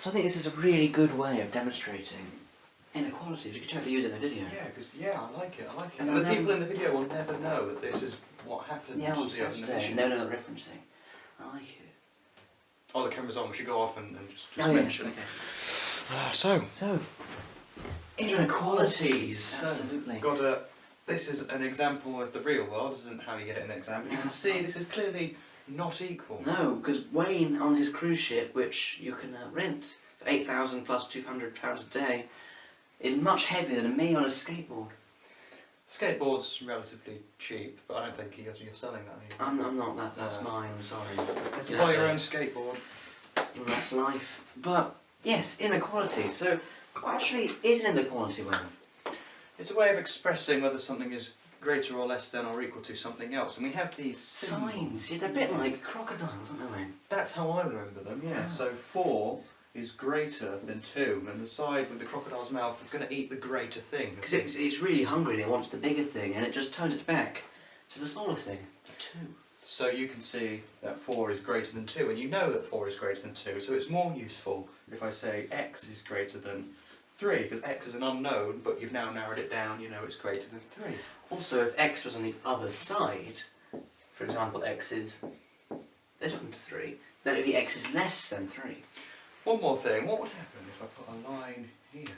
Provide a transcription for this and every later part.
So I think this is a really good way of demonstrating inequalities. You could totally use it in a video. Yeah, because I like it. And And the people in the video will never know that this is what happened. Yeah, on Saturday. No, referencing. I like it. Oh, the camera's on. We should go off and just mention. Yeah. Okay. So inequalities. Absolutely. This is an example of the real world. This isn't how you get an exam. But you can see this is clearly not equal. No, because Wayne on his cruise ship, which you can rent for £8,000 plus £200 a day, is much heavier than me on a skateboard. Skateboard's relatively cheap, but I don't think you're selling that I'm anymore. not. That's mine. I'm sorry. You buy your own skateboard. Well, that's life. But yes, inequality. So, what actually is an inequality, Wayne? It's a way of expressing whether something is greater or less than or equal to something else, and we have these signs. Yeah, they're a bit like crocodiles, aren't they, Wayne? That's how I remember them. Yeah. So 4 is greater than 2, and the side with the crocodile's mouth is going to eat the greater thing. Because it's really hungry and it wants the bigger thing, and it just turns it back to the smaller thing, 2. So you can see that 4 is greater than 2, and you know that 4 is greater than 2, so it's more useful if I say x is greater than 3, because x is an unknown, but you've now narrowed it down, you know it's greater than 3. Also, if x was on the other side, for example, x is this one to 3, then it would be x is less than 3. One more thing, what would happen if I put a line here?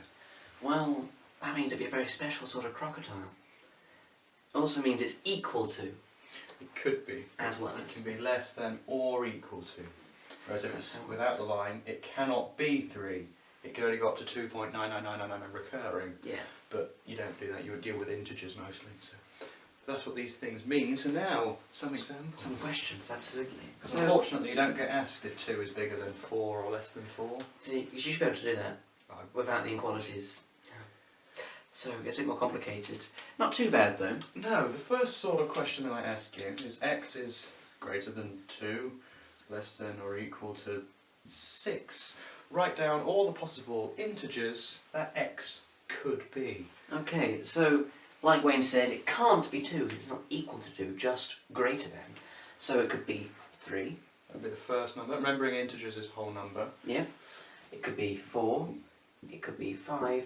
Well, that means it'd be a very special sort of crocodile. It also means it's equal to. It could be. As well as. It can be less than or equal to. Whereas if it's without the line, it cannot be 3. It can only go up to 2.99999 recurring. Yeah. But you don't do that, you would deal with integers mostly. So that's what these things mean. So now, some examples. Some questions, absolutely. Because unfortunately you don't get asked if 2 is bigger than 4 or less than 4. See, you should be able to do that without the inequalities. Yeah. So it gets a bit more complicated. Not too bad though. No, the first sort of question that I ask you is x is greater than 2, less than or equal to 6. Write down all the possible integers that x could be. Okay, so like Wayne said, it can't be 2, it's not equal to 2, just greater than. So it could be 3. That would be the first number. Remembering integers is whole number. Yeah. It could be 4, it could be 5,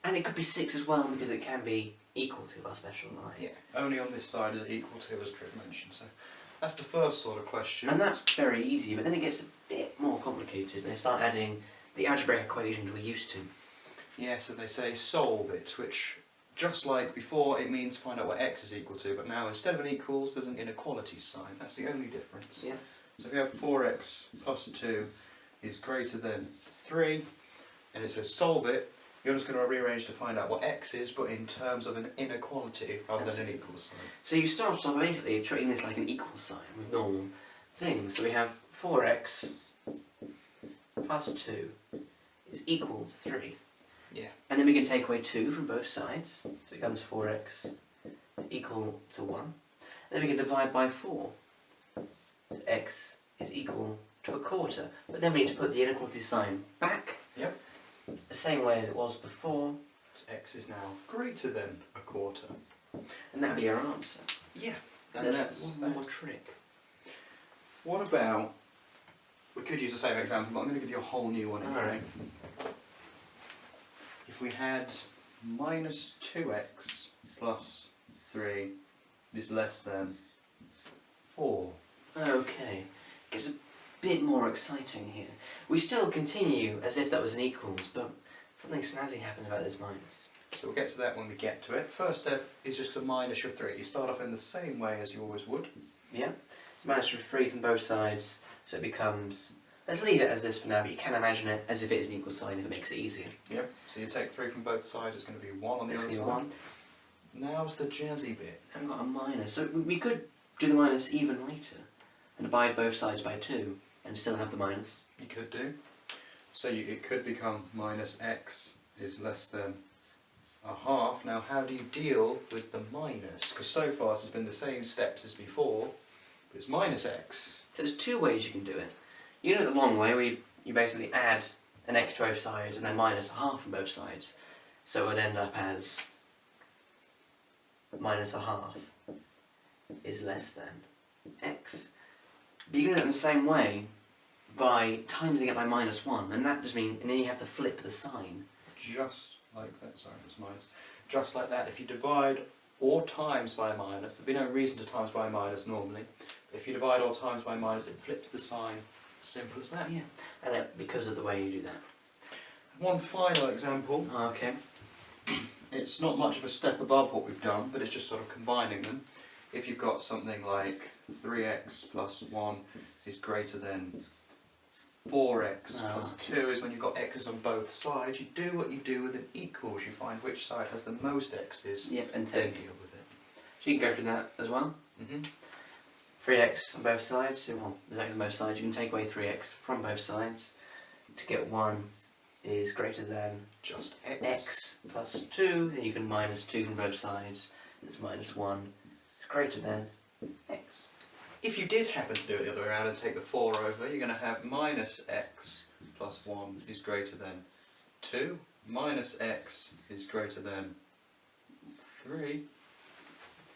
and it could be 6 as well, because it can be equal to our special line. Yeah. Only on this side is equal to, as Tripp mentioned. So that's the first sort of question. And that's very easy, but then it gets a bit more complicated, and they start adding the algebraic equations we're used to. Yes, and they say solve it, which, just like before, it means find out what x is equal to, but now instead of an equals, there's an inequality sign. That's the only difference. Yes. So if you have 4x plus 2 is greater than 3, and it says solve it, you're just going to rearrange to find out what x is, but in terms of an inequality rather than an equal sign. So you start off basically treating this like an equal sign with normal things. So we have 4x plus 2 is equal to 3. Yeah. And then we can take away 2 from both sides, so it becomes 4x is equal to 1. Then we can divide by 4, so x is equal to a quarter. But then we need to put the inequality sign back, Yep. the same way as it was before, So x is now greater than a quarter. and that would be our answer. Yeah. And And there's that's one more trick. What about, we could use the same example, but I'm going to give you a whole new one anyway. Alright. If we had minus 2x plus 3 is less than 4. Okay, gets a bit more exciting here. We still continue as if that was an equals, but something snazzy happened about this minus. So we'll get to that when we get to it. First step is just to minus your 3. You start off in the same way as you always would. Yeah, so minus 3 from both sides, so it becomes, let's leave it as this for now, but you can imagine it as if it is an equal sign if it makes it easier. Yep. So you take 3 from both sides, it's going to be 1 on the other side. 1. Now's the jazzy bit. And we've got a minus, so we could do the minus even later and divide both sides by 2 and still have the minus. You could do. So it could become minus x is less than a half. Now how do you deal with the minus? Because so far this has been the same steps as before, but it's minus x. So there's 2 ways you can do it. You do it the long way, where you basically add an x to both sides and then minus a half from both sides. So it would end up as minus a half is less than x. But you can do it in the same way by timesing it by -1, and that just means, and then you have to flip the sign. Just like that, sorry, it's minus. Just like that, if you divide or times by a minus, there'd be no reason to times by a minus normally. If you divide or times by a minus, it flips the sign. Simple as that. Yeah, and because of the way you do that. One final example. Okay. It's not much of a step above what we've done, but it's just sort of combining them. If you've got something like 3x plus 1 is greater than 4x plus 2 is when you've got x's on both sides, you do what you do with an equals. You find which side has the most x's. Yep, and then take. deal with it. So you can go through that as well. 3x on both sides, so well, there's x on both sides, you can take away 3x from both sides to get 1 is greater than Just x plus 2, then you can minus 2 from both sides, it's -1 is greater than x. If you did happen to do it the other way around and take the 4 over, you're going to have minus x plus 1 is greater than 2, minus x is greater than 3.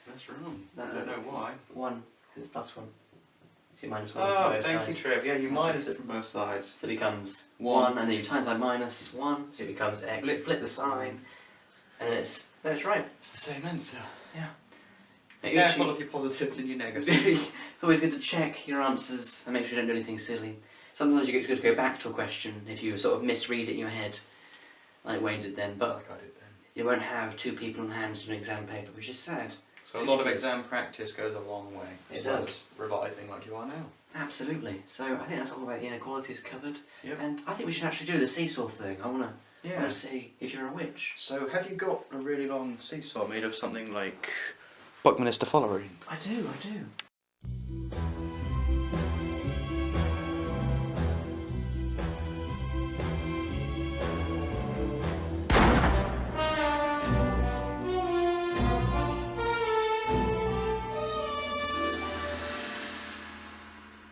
That's wrong. I don't know why. 1, because it's +1. So -1 from Oh, both thank you, sides. Trev. Yeah, you That's minus it from both sides. So it becomes 1. 1, and then you times by -1, so it becomes x. Flip Flip the sign, and it's right. It's the same answer. Yeah. Careful of your positives and your negatives. It's always good to check your answers and make sure you don't do anything silly. Sometimes it's good to go back to a question if you sort of misread it in your head, like Wayne did then, but like I did then. you won't have 2 people on hand to do an exam paper, which is sad. So a lot of exam practice goes a long way. It does. Revising like you are now. Absolutely. So I think that's all about the inequalities covered. Yep. And I think we should actually do the seesaw thing. I want Yeah. to see if you're a witch. So have you got a really long seesaw made of something like Buckminster Fullerene? I do.